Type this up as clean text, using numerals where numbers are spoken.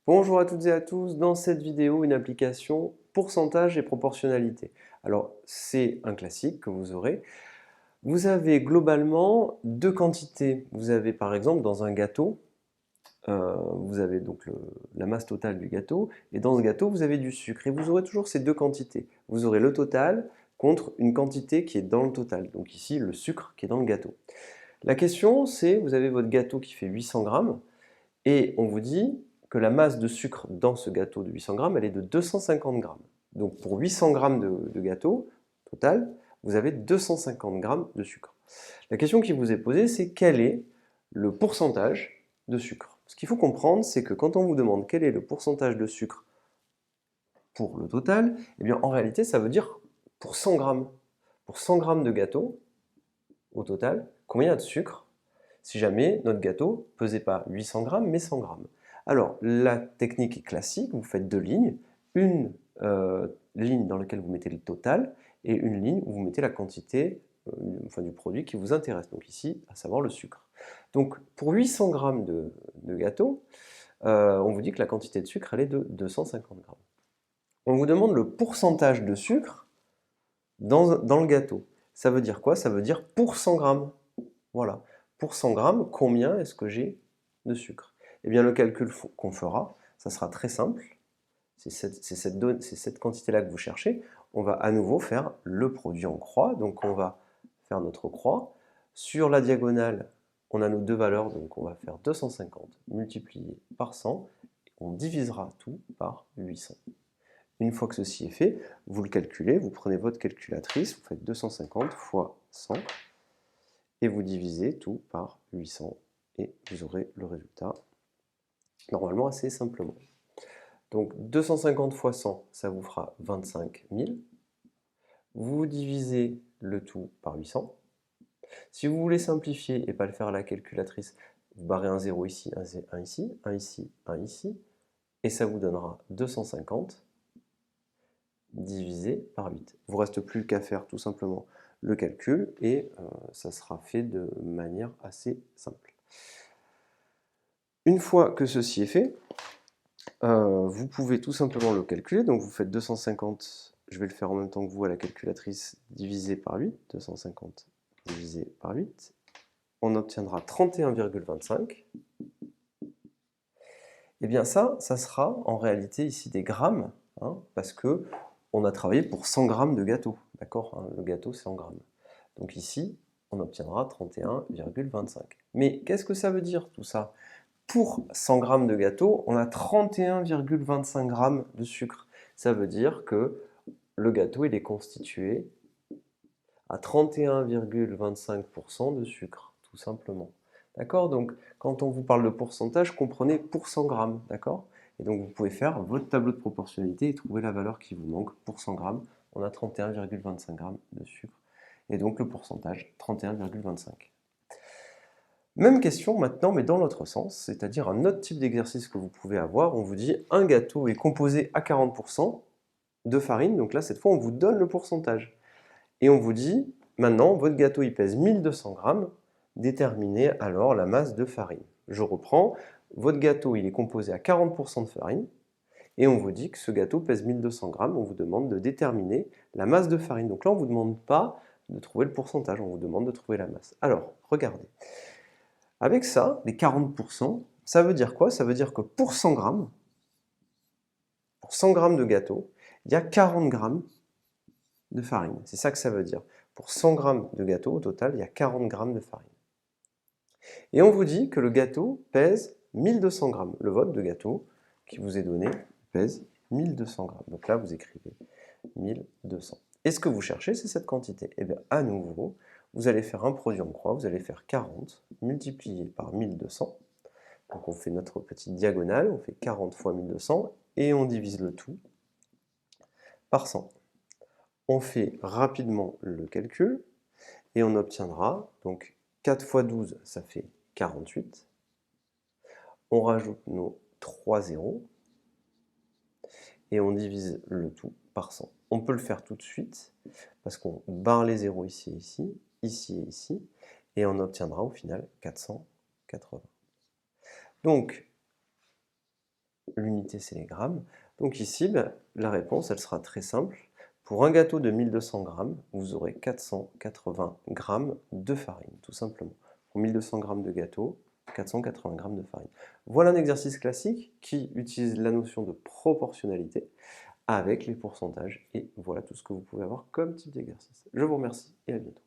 Bonjour à toutes et à tous, dans cette vidéo, une application pourcentage et proportionnalité. Alors, c'est un classique que vous aurez. Vous avez globalement deux quantités. Vous avez par exemple dans un gâteau, vous avez donc la masse totale du gâteau, et dans ce gâteau, vous avez du sucre. Et vous aurez toujours ces deux quantités. Vous aurez le total contre une quantité qui est dans le total. Donc ici, le sucre qui est dans le gâteau. La question, c'est, vous avez votre gâteau qui fait 800 grammes, et on vous dit que la masse de sucre dans ce gâteau de 800 grammes, elle est de 250 grammes. Donc pour 800 grammes de gâteau total, vous avez 250 grammes de sucre. La question qui vous est posée, c'est quel est le pourcentage de sucre? Ce qu'il faut comprendre, c'est que quand on vous demande quel est le pourcentage de sucre pour le total, eh bien en réalité, ça veut dire pour 100 grammes. Pour 100 grammes de gâteau, au total, combien il y a de sucre si jamais notre gâteau pesait pas 800 grammes mais 100 grammes. Alors la technique est classique, vous faites deux lignes, une ligne dans laquelle vous mettez le total et une ligne où vous mettez la quantité du produit qui vous intéresse, donc ici à savoir le sucre. Donc pour 800 grammes de gâteau, on vous dit que la quantité de sucre elle est de 250 grammes. On vous demande le pourcentage de sucre dans le gâteau. Ça veut dire quoi? Ça veut dire pour 100 grammes. Voilà. Pour 100 grammes, combien est-ce que j'ai de sucre? Eh bien, le calcul qu'on fera, ça sera très simple. C'est cette quantité-là que vous cherchez. On va à nouveau faire le produit en croix. Donc, on va faire notre croix. Sur la diagonale, on a nos deux valeurs. Donc, on va faire 250 multiplié par 100. On divisera tout par 800. Une fois que ceci est fait, vous le calculez. Vous prenez votre calculatrice. Vous faites 250 fois 100 et vous divisez tout par 800 et vous aurez le résultat normalement assez simplement. Donc 250 fois 100, ça vous fera 25 000. Vous divisez le tout par 800. Si vous voulez simplifier et pas le faire à la calculatrice, vous barrez un 0 ici, un ici, un ici, un ici, et ça vous donnera 250 divisé par 8. Il ne vous reste plus qu'à faire tout simplement le calcul et ça sera fait de manière assez simple. Une fois que ceci est fait, vous pouvez tout simplement le calculer. Donc vous faites 250, je vais le faire en même temps que vous à la calculatrice, divisé par 8, 250 divisé par 8, on obtiendra 31,25. Et bien ça sera en réalité ici des grammes, hein, parce que on a travaillé pour 100 grammes de gâteau, d'accord, hein, le gâteau c'est en grammes. Donc ici, on obtiendra 31,25. Mais qu'est-ce que ça veut dire tout ça? Pour 100 grammes de gâteau, on a 31,25 grammes de sucre. Ça veut dire que le gâteau il est constitué à 31,25% de sucre, tout simplement. D'accord? Donc, quand on vous parle de pourcentage, comprenez pour 100 grammes, d'accord? Et donc, vous pouvez faire votre tableau de proportionnalité et trouver la valeur qui vous manque pour 100 grammes. On a 31,25 grammes de sucre. Et donc, le pourcentage, 31,25. Même question maintenant, mais dans l'autre sens, c'est-à-dire un autre type d'exercice que vous pouvez avoir. On vous dit un gâteau est composé à 40% de farine. Donc là, cette fois, on vous donne le pourcentage. Et on vous dit, maintenant, votre gâteau il pèse 1200 grammes. Déterminez alors la masse de farine. Je reprends, votre gâteau il est composé à 40% de farine. Et on vous dit que ce gâteau pèse 1200 grammes. On vous demande de déterminer la masse de farine. Donc là, on ne vous demande pas de trouver le pourcentage, on vous demande de trouver la masse. Alors, regardez. Avec ça, les 40%, ça veut dire quoi? Ça veut dire que pour 100 grammes de gâteau, il y a 40 grammes de farine. C'est ça que ça veut dire. Pour 100 grammes de gâteau, au total, il y a 40 grammes de farine. Et on vous dit que le gâteau pèse 1200 grammes. Le vote de gâteau qui vous est donné pèse 1200 grammes. Donc là, vous écrivez 1200. Et ce que vous cherchez, c'est cette quantité. Et bien, à nouveau, vous allez faire un produit en croix, vous allez faire 40 multiplié par 1200. Donc on fait notre petite diagonale, on fait 40 fois 1200 et on divise le tout par 100. On fait rapidement le calcul et on obtiendra, donc 4 fois 12, ça fait 48. On rajoute nos 3 zéros et on divise le tout par 100. On peut le faire tout de suite parce qu'on barre les zéros ici et ici, ici et ici, et on obtiendra au final 480. Donc, l'unité c'est les grammes. Donc ici, la réponse, elle sera très simple. Pour un gâteau de 1200 grammes, vous aurez 480 grammes de farine, tout simplement. Pour 1200 grammes de gâteau, 480 grammes de farine. Voilà un exercice classique qui utilise la notion de proportionnalité avec les pourcentages. Et voilà tout ce que vous pouvez avoir comme type d'exercice. Je vous remercie et à bientôt.